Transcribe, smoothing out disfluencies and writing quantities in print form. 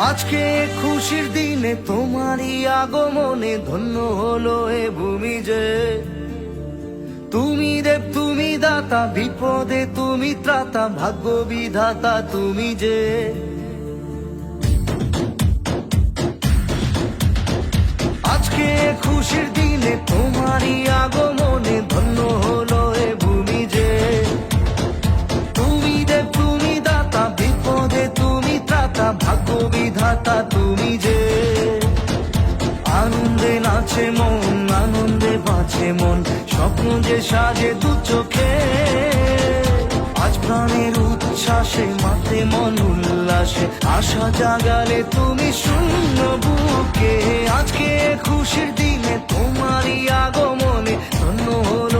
আজকে খুশির দিনে তোমারই আগমনে ধন্য হলো এ ভূমি যে। তুমি দেব তুমি দাতা, বিপদে তুমি ত্রাতা, ভাগ্য বিধাতা তুমি যে। আজকে খুশির দিনে তোমারই আগমনে ধন্য হলো এ ভূমি যে। তুমি দেব তুমি দাতা, বিপদে তুমি ত্রাতা, ভাগ্য বিধাতা তুমি যে। আনন্দে নাচে মন, আনন্দে বাঁচে মন, স্বপ্ন যে সাজে দু চোখে। আজ প্রাণের উচ্ছ্বাসে মাতে মন উল্লাসে, আশা জাগালে তুমি শূন্য বুকে। আজকে খুশির দিনে তোমারই আগমনে ধন্য হলো